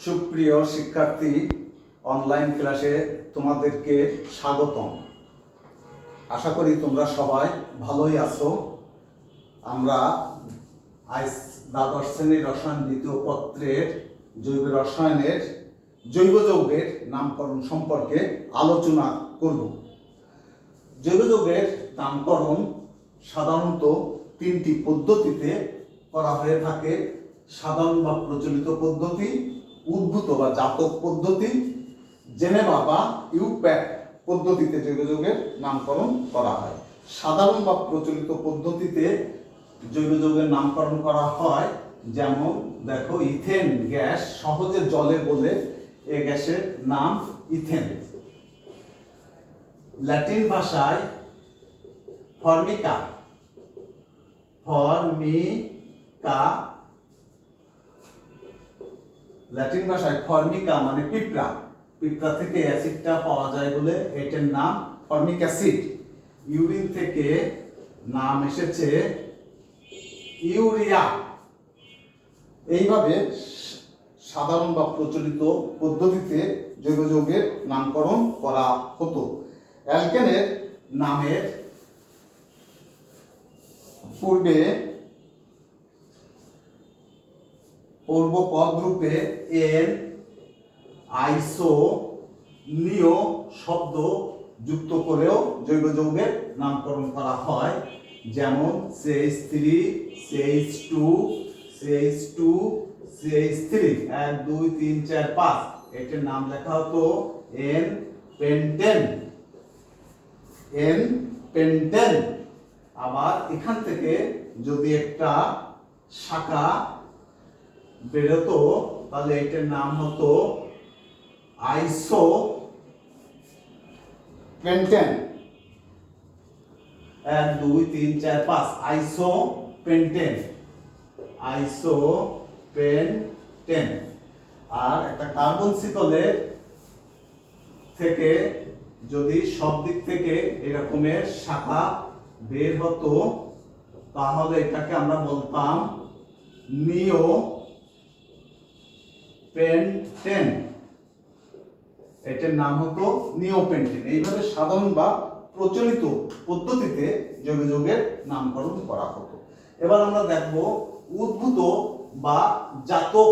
সুপ্রিয় শিক্ষার্থী, অনলাইন ক্লাসে তোমাদেরকে স্বাগতম। আশা করি তোমরা সবাই ভালোই আছো। আমরা আজ দ্বাদশ শ্রেণীর রসায়ন দ্বিতীয় পত্রের জৈব রসায়নের জৈব যৌগের নামকরণ সম্পর্কে আলোচনা করব। জৈব যৌগের নামকরণ সাধারণত তিনটি পদ্ধতিতে করা হয়ে থাকে: সাধারণ বা প্রচলিত পদ্ধতি, উদ্ভূত বা জাতক পদ্ধতি, জেনেভা বা ইউপ্যাক পদ্ধতিতে জৈব যৌগের নামকরণ করা হয়। সাধারণ বা প্রচলিত পদ্ধতিতে জৈব যৌগের নামকরণ করা হয়, যেমন দেখো ইথেন গ্যাস সহজে জলে বলে এই গ্যাসের নাম ইথেন। ল্যাটিন ভাষায় ফর্মিকা ল্যাটিন ভাষায় ফর্মিকা মানে পিঁপড়া। পিঁপড়া থেকে অ্যাসিডটা পাওয়া যায় বলে এটার নাম ফর্মিক অ্যাসিড। ইউরিন থেকে নাম এসেছে ইউরিয়া। এইভাবে সাধারণ বা প্রচলিত পদ্ধতিতে জৈব যৌগের নামকরণ করা হতো। অ্যালকেনের নামের পূর্বে পূর্বপদ রূপে এন, আইসো, নিও শব্দ যুক্ত করেও জৈব যৌগের নামকরণ করা হয়, যেমন CH3, CH2, CH2, CH3, 1 2 3 4 5। এটার নাম লেখা হতো এন পেন্টেন। আবার এখান থেকে যদি একটা শাখা বেরোতো তাহলে এটার নাম হতো আইসো পেন্টেন। 1 2 3 4 5 আইসো পেন্টেন। আর একটা কার্বন শিকলের থেকে যদি সব দিক থেকে এরকমের শাখা বের হতো তাহলে এটাকে আমরা বলতাম নিও পেন্টেন। এটার নাম হতো নিওপেন্টেন। এইভাবে সাধারণ বা প্রচলিত পদ্ধতিতে জৈব যৌগের নামকরণ করা হতো। এবার আমরা দেখব উদ্ভূত বা জাতক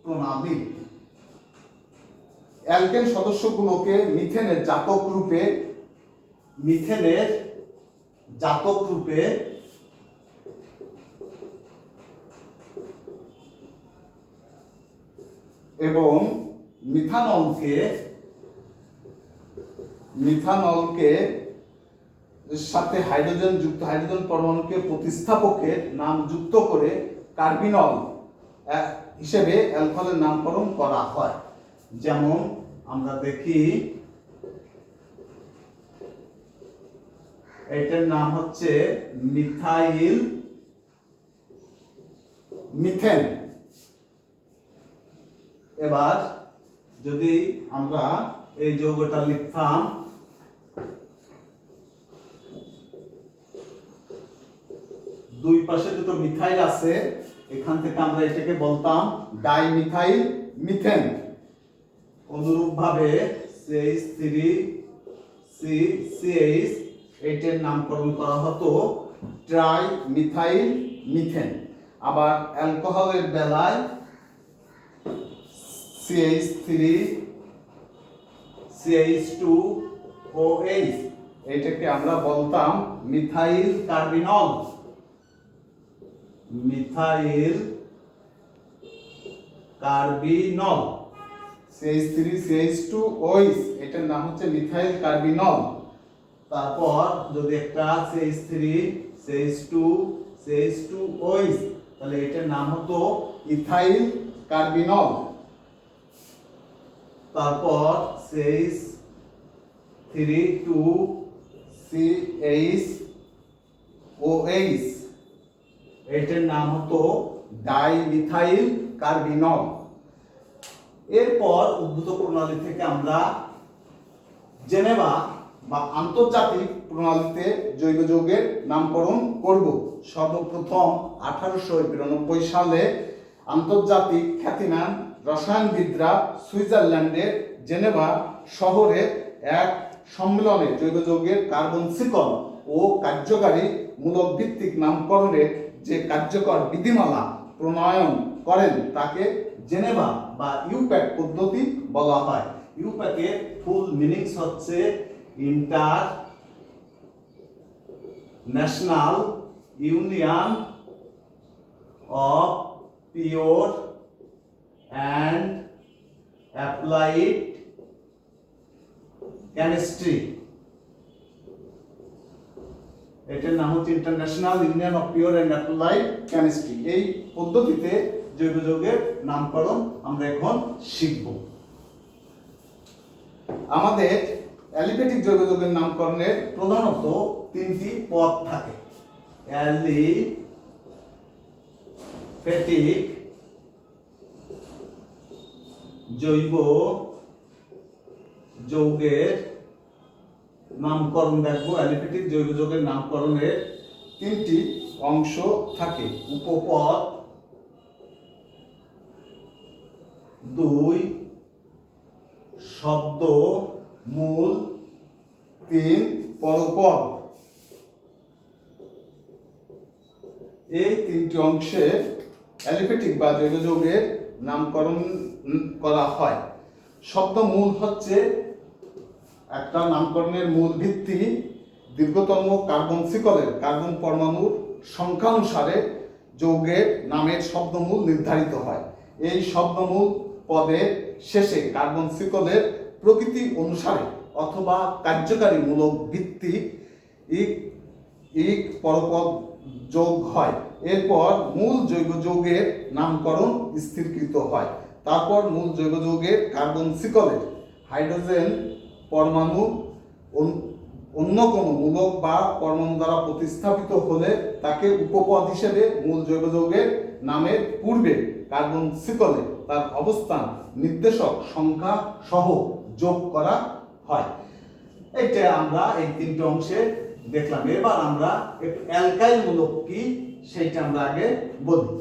প্রণালী। অ্যালকেন সদস্যগুলোকে মিথেনের জাতক রূপে এবং মিথানলকে সাথে হাইড্রোজেন পরমাণুকে প্রতিস্থাপকের নাম যুক্ত করে কার্বিনল হিসেবে অ্যালকোহলের নামকরণ করা হয়। যেমন আমরা দেখি এটার নাম হচ্ছে মিথেন। এবার যদি আমরা এই যৌগটা লিখতাম দুই পাশে দুটো মিথাইল আছে, এখান থেকে আমরা এটাকে বলতাম ডাইমিথাইল মিথেন। অনুরূপ ভাবে CH3CCH এটার নামকরণ করা হতো ট্রাই মিথাইল মিথেন। আবার অ্যালকোহলের বেলায় CH3CH2OH এটাকে আমরা বলতাম মিথাইল কার্বিনল। CH3CH2OH এটার নাম হচ্ছে মিথাইল কার্বিনল। তারপর যদি একটা CH3CH2OH তাহলে এটার নাম হতো ইথাইল কার্বিনল। তারপর CH3CH2OH এটার নাম হতো ডাইমিথাইল কার্বিনল। এরপর উদ্ভূত প্রণালী থেকে আমরা জেনেভা বা আন্তর্জাতিক প্রণালীতে জৈব যৌগের নামকরণ করব। সর্বপ্রথম 1892 সালে আন্তর্জাতিক খ্যাতিমান রসায়নবিদরা সুইজারল্যান্ডের জেনেভা শহরে এক সম্মেলনে জৈব যৌগের কার্বন শিকল ও কার্যকারী মূলক ভিত্তিক নামকরণের যে কার্যকর বিধিমালা প্রণয়ন করেন তাকে জেনেভা বা ইউপ্যাক পদ্ধতি বলা হয়। ইউপ্যাকের ফুল মিনিংস হচ্ছে inter national union of pure and applied chemistry. এটার নাম হচ্ছে international union of pure and applied chemistry. এই পদ্ধতিতে জৈব যৌগের নামকরণ আমরা এখন শিখব। আমাদের অ্যালিফ্যাটিক জৈব যৌগের নামকরণের প্রধানত তিনটি পদ থাকে। অ্যালিফ্যাটিক জৈব যৌগের নামকরণ দেখবো। অ্যালিফ্যাটিক জৈব যৌগের নামকরণের তিনটি অংশ থাকে। উপপদ 2, শব্দ মূল 3, পরপদ। এই তিনটি অংশে অ্যালিফ্যাটিক বা জৈব যৌগের নামকরণ করা হয়। শব্দ মূল হচ্ছে একটা নামকরণের মূল ভিত্তি। দীর্ঘতম কার্বন শিকলের কার্বন পরমাণুর সংখ্যা অনুসারে যৌগের নামের শব্দমূল নির্ধারিত হয়। এই শব্দমূল পদের শেষে কার্বন শিকলের প্রকৃতি অনুসারে অথবা কার্যকারী মূলক ভিত্তিক পরপদ যোগ হয়। এরপর মূল জৈব যৌগের নামকরণ স্থিরকৃত হয়। তারপর মূল জৈব যৌগের কার্বন শিকলের হাইড্রোজেন পরমাণু অন্য কোনো মূলক বা পরমাণু দ্বারা প্রতিস্থাপিত হলে তাকে উপপদ হিসেবে মূল জৈব যৌগের নামের পূর্বে কার্বন শিকলে তার অবস্থান নির্দেশক সংখ্যা সহ যোগ করা হয়। এটা আমরা এই তিনটে অংশে দেখলাম। এবার আমরা একটু অ্যালকাইল মূলক কি সেইটা আমরা আগে বলি।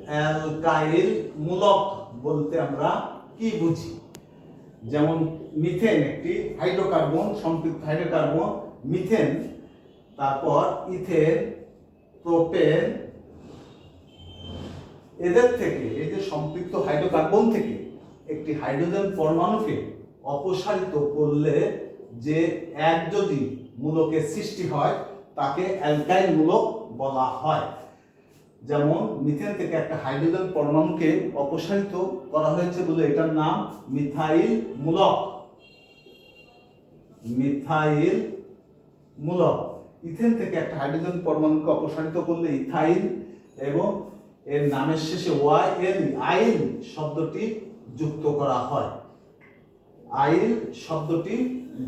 অ্যালকাইল মূলক বলতে আমরা কি বুঝি? যেমন মিথেন একটি হাইড্রোকার্বন, সম্পৃক্ত হাইড্রোকার্বন মিথেন, তারপর ইথেন, প্রোপেন, এদের থেকে এই যে সম্পৃক্ত হাইড্রোকার্বন থেকে একটি হাইড্রোজেন পরমাণুকে অপসারিত করলে যে একযোজী মূলকের সৃষ্টি হয় তাকে অ্যালকাইল মূলক বলা হয়। যেমন মিথেন থেকে একটা হাইড্রোজেন পরমাণুকে অপসারিত করা হয়েছে বলে এটার নাম মিথাইল মূলক। মিথাইল মূলক। ইথেন থেকে একটা হাইড্রোজেন পরমাণুকে অপসারিত করলে ইথাইল, এবং এর নামের শেষে আইল শব্দটি যুক্ত করা হয়। আইল শব্দটি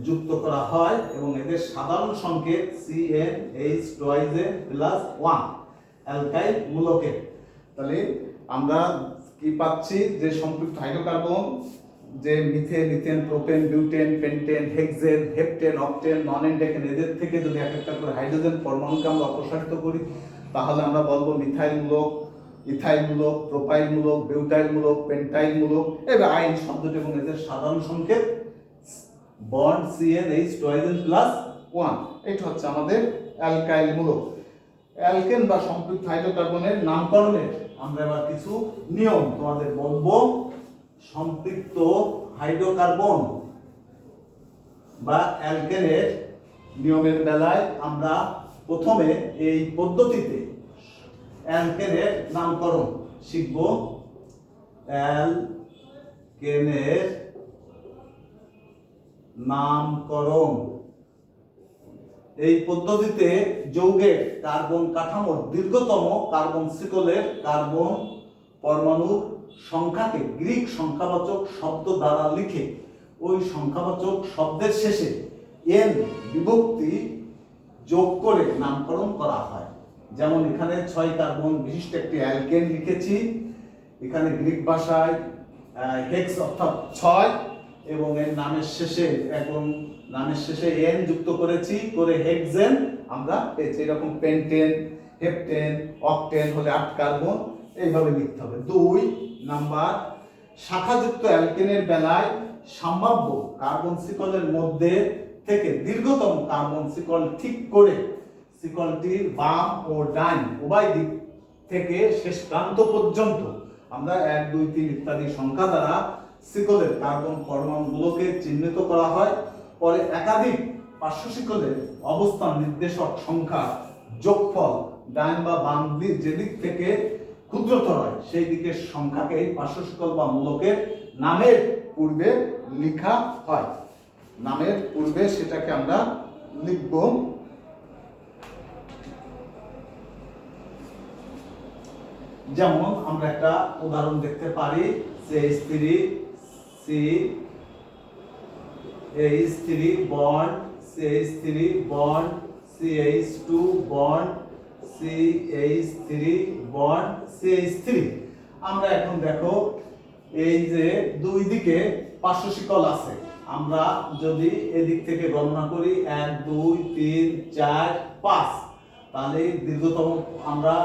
যুক্ত করা হয় এবং এদের সাধারণ সংকেত CnH2n+1 অ্যালকাইল মূলকের। তাহলে আমরা কি পাচ্ছি যে সম্পৃক্ত হাইড্রোকার্বন যে methane, ethane, propane, butane, pentane, hexane, heptane, octane, nonane decane, এদের থেকে যদি এক একটা করে হাইড্রোজেন পরমাণুকে আমরা অপসারিত করি তাহলে আমরা বলবো মিথাইল মূলক, ইথাইল মূলক, প্রোপাইল মূলক, বিউটাইল মূলক, পেন্টাইল মূলক। এবার আইল শব্দটি এবং এদের সাধারণ সংকেত বন্ড CnH2n+1। এটা হচ্ছে আমাদের অ্যালকাইল মূলক। অ্যালকেন বা সম্পৃক্ত হাইড্রোকার্বনের নামকরণের আমরা এবার কিছু নিয়ম তোমাদের বলবো। সম্পৃক্ত হাইড্রোকার্বন বা অ্যালকেনের নিয়মের বেলায় আমরা প্রথমে এই পদ্ধতিতে অ্যালকেনের নামকরণ শিখব। অ্যালকেনের নামকরণ এই পদ্ধতিতে যৌগের কার্বন কাঠামোর দীর্ঘতম কার্বন শিকলের কার্বন পরমাণুর সংখ্যাকে গ্রিক সংখ্যাবাচক শব্দ দ্বারা লিখে ওই সংখ্যাবাচক শব্দের শেষে n বিভক্তি যোগ করে নামকরণ করা হয়। যেমন এখানে 6 কার্বন বিশিষ্ট একটি অ্যালকেন লিখেছি, এখানে গ্রিক ভাষায় হেক্স অর্থাৎ 6 এবং এর নামের শেষে n যুক্ত করেছি করে হেক্সেন আমরা পেয়েছি। এরকম পেন্টেন, হেপটেন, অকটেন হলে 8 কার্বন, এইভাবে লিখতে হবে। 2 নাম্বার, শাখাযুক্ত অ্যালকেনের বেলায় সম্ভাব্য কার্বন শিকলের মধ্যে থেকে দীর্ঘতম কার্বন শিকল ঠিক করে শিকলটির বাম ও ডান উভয় দিক থেকে শেষ প্রান্ত পর্যন্ত আমরা 1 2 3 ইত্যাদি সংখ্যা দ্বারা শিকলের কার্বন পরমাণুগুলোকে চিহ্নিত করা হয়। পরে একাধিক পার্শ্ব শিকলের অবস্থান নির্দেশক সংখ্যা যোগফল ডান বা বাম দিক যে দিক থেকে ক্ষুদ্রতর হয় সেই দিকের সংখ্যাকে পার্শ্ব শিকল বা মূলকের নামের পূর্বে লেখা হয়। নামের পূর্বে সেটাকে আমরা লিখব। যেমন আমরা একটা উদাহরণ দেখতে পারি, CH3 CH3 bond CH3 bond CH2 bond CH3 bond CH3। আমরা এখন দেখো এই যে দুই দিকে পার্শ্ব শিকল আছে, আমরা যদি এদিক থেকে গণনা করি 1 2 3 4 5, তাহলে দীর্ঘতম আমরা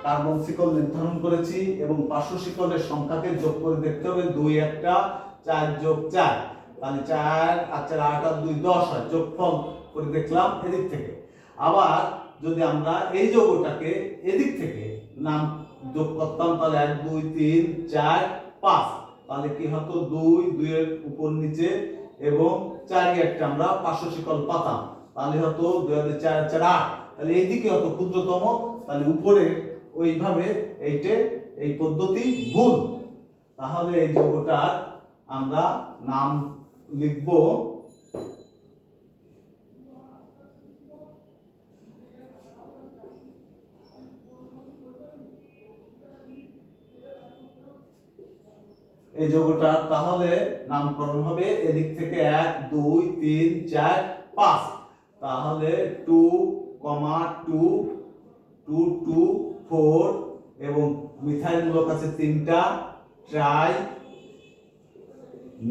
কার্বন শিকল নির্ধারণ করেছি এবং পার্শ্ব শিকলের সংখ্যাকে যোগ করে দেখতে হবে। 2 একটা 4 যোগ 4, তাহলে 4 আর 4 8 আর 2 10 হয়, যোগফল করে দেখলাম এদিক থেকে। আবার যদি আমরা এই যৌগটাকে এদিক থেকে নাম যোগ করতাম তাহলে 1 2 3 4 5, তাহলে কি হতো 2 2 এর উপর নিচে এবং 4 একটা আমরা পার্শ্ব শিকল পাতাম, তাহলে হতো 2 4 4 8, তাহলে এইদিকে হতো ক্ষুদ্রতম, তাহলে উপরে ওইভাবে এই পদ্ধতি ভুল। তাহলে এই যৌগটার আমরা নাম লিখব এই যৌগটার তাহলে নামকরণ হবে এদিক থেকে 1 2 3 4 5, তাহলে 2, 2 2 2 4 এবং মিথাইল মূলক আছে 3টা, ট্রাই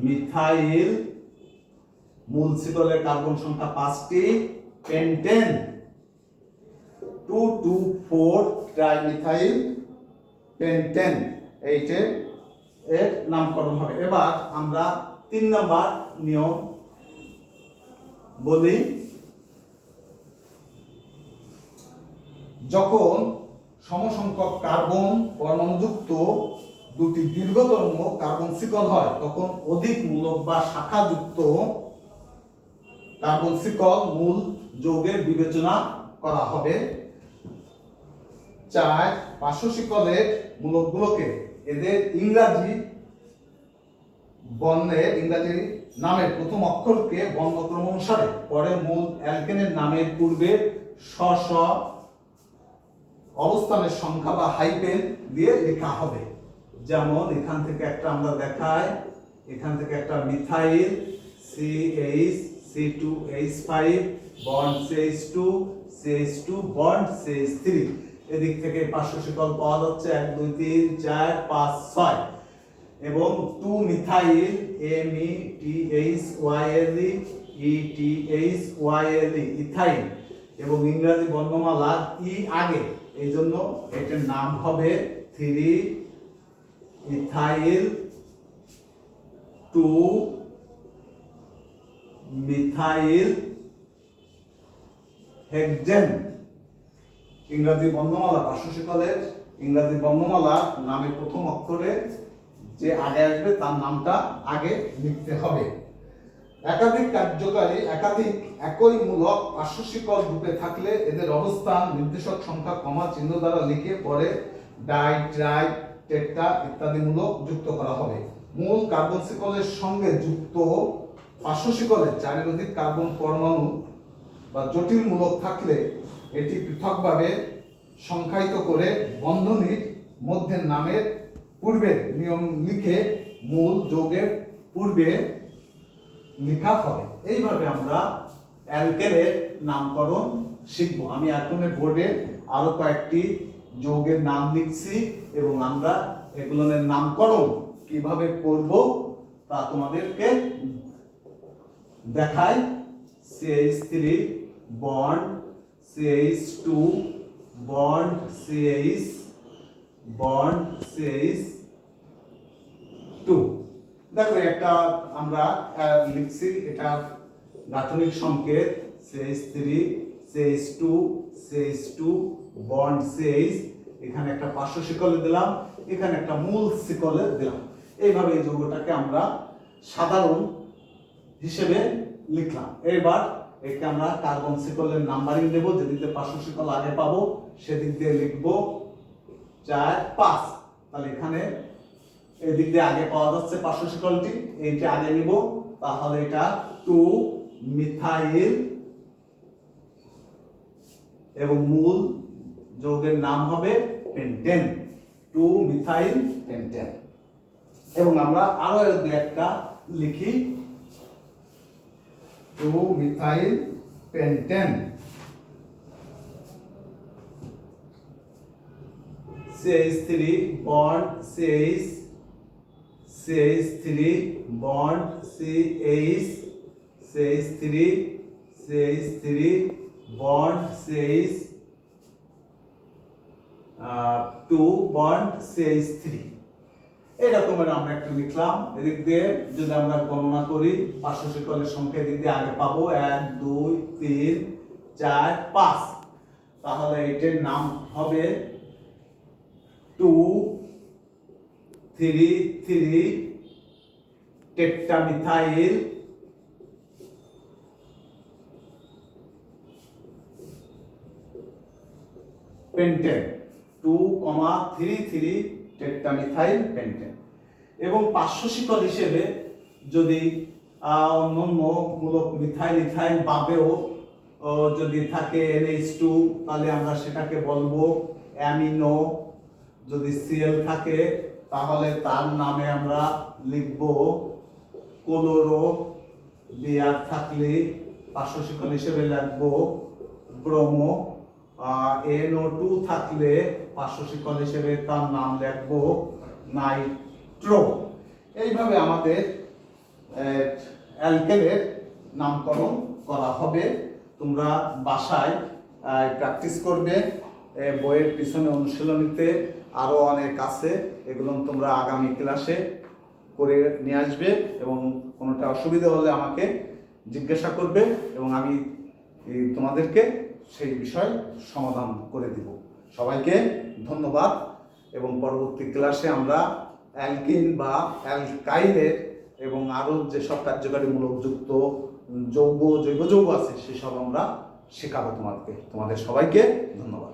মিথাইল, মূল শিকলের কার্বন সংখ্যা 5টি, পেন্টেন 2 2 4 ট্রাই মিথাইল পেন্টেন, এইটা এর নামকরণ হবে। এবার আমরা 3 নম্বর নিয়ম বলি। যখন সমসংখ্যক কার্বন পরমাণুযুক্ত দুটি দীর্ঘতম কার্বন শিকল হয় তখন অধিক মূলক বা শাখাযুক্ত কার্বন শিকল মূল যৌগের বিবেচনা করা হবে। 4 পার্শ্ব শিকলের মূলকগুলোকে এদের ইংরাজি নামের প্রথম অক্ষরকে বর্ণক্রম অনুসারে পরে মূল অ্যালকেনের নামের পূর্বে স্ব স্ব অবস্থানের সংখ্যা বা হাইফেন দিয়ে লেখা হবে। যেমন এখান থেকে একটা আমরা দেখাই, এখান থেকে একটা methyl CH C2H5 bond CH2 CH2 bond CH3, এদিক থেকে পার্শ্ব শিকল পাওয়া যাচ্ছে 1 2 3 4 5 6 এবং 2 মিথাইল METHYLE ETHYLE ইথাইল এবং ইংরেজি বর্ণমালা ই আগে, এই জন্য এটার নাম হবে 3 ইথাইল 2 মিথাইল হেক্সেন। ইংরেজি বর্ণমালা পার্শ্ব শিকলের ইংরেজি বর্ণমালা নামের প্রথম অক্ষরে যে আগে আসবে তার নামটা আগে লিখতে হবে। একাধিক কার্যকারী একাধিক একই মূলক পার্শ্ব শিকল রূপে থাকলে এদের অবস্থান নির্দেশক সংখ্যা কমা চিহ্ন দ্বারা লিখে পরে ডাই ট্রাই টেট্রা ইত্যাদি মূলক যুক্ত করা হবে। মূল কার্বন শিকলের সঙ্গে যুক্ত পার্শ্ব শিকলের 4 এর অধিক কার্বন পরমাণু বা জটিল মূলক থাকলে এটি পৃথকভাবে সংখ্যায়িত করে বন্ধনীর মধ্যে নামের পূর্বে নিয়ম লিখে মূল যৌগের পূর্বে লেখা হবে। এইভাবে আমরা অ্যালকেনের নামকরণ শিখব। আমি এখন বোর্ডে আরো কয়েকটি যৌগের নাম লিখছি এবং আমরা এগুলোর নামকরণ কিভাবে করব তা তোমাদেরকে দেখাই। CH3 bond CH2 bond CH bond CH 2। দেখো একটা আমরা লিখছি, এটা গাঠনিক সংকেত CH3 CH2 CH2 bond CH, এখানে একটা পার্শ্ব শিকলে দিলাম, এখানে একটা মূল শিকলে দিলাম। এইভাবে এই যৌগটাকে আমরা সাধারণ হিসেবে লিখলাম। এবার একে আমরা কার্বন শিকলের নাম্বারিং দেব, যেদিকে পার্শ্ব শিকল আগে পাবো সেদিক দিয়ে লিখবো 4 5। তাহলে এখানে এদিক দিয়ে আগে পাওয়া যাচ্ছে পার্শ্ব শিকলটি, এইটা আগে নিব, তাহলে এটা 2 মিথাইল এবং মূল যৌগের নাম হবে পেন্টেন, 2 মিথাইল পেন্টেন। এবং আমরা আরো একটা লিখি 2 methyl pentane CH3 bond CH CH3 bond CH CH3 CH3 bond CH 2 bond CH3। এরকমের আমরা একটা লিখলাম। এদিক দিয়ে যদি আমরা গণনা করি পার্শ্ব শিকলের সংখ্যা এদিক দিয়ে আগে পাবো 1 2 3 4 5, তাহলে এটার নাম হবে 2 3 3 টেট্রামিথাইল পেন্টেন, 2, 3 3 টেট্রামিথাইল পেন্টেন। এবং পার্শ্ব শিকল হিসেবে যদি অন্যান্য মূলক মিথাইল ইথাইল বাদেও যদি থাকে NH2, তাহলে আমরা সেটাকে বলবো অ্যামিনো। যদি Cl থাকে তাহলে তার নামে আমরা লিখব ক্লোরো। Br থাকলে পার্শ্ব শিকল হিসেবে লিখবো ব্রোমো। NO2 থাকলে পার্শ্ব শিকল হিসেবে তার নাম লিখবো নাইট্রো। এইভাবে আমাদের অ্যালকেনের নামকরণ করা হবে। তোমরা বাসায় প্র্যাকটিস করবে, বইয়ের পিছনে অনুশীলনীতে আরো অনেক আছে, এগুলো তোমরা আগামী ক্লাসে করে নিয়ে আসবে এবং কোনোটা অসুবিধা হলে আমাকে জিজ্ঞাসা করবে এবং আমি তোমাদেরকে সেই বিষয় সমাধান করে দিব। সবাইকে ধন্যবাদ এবং পরবর্তী ক্লাসে আমরা অ্যালকিন বা অ্যালকাইলের এবং আরো যেসব কার্যকারী মূলকযুক্ত যৌগ জৈব যৌগ আছে সেসব আমরা শেখাবো তোমাদের সবাইকে ধন্যবাদ।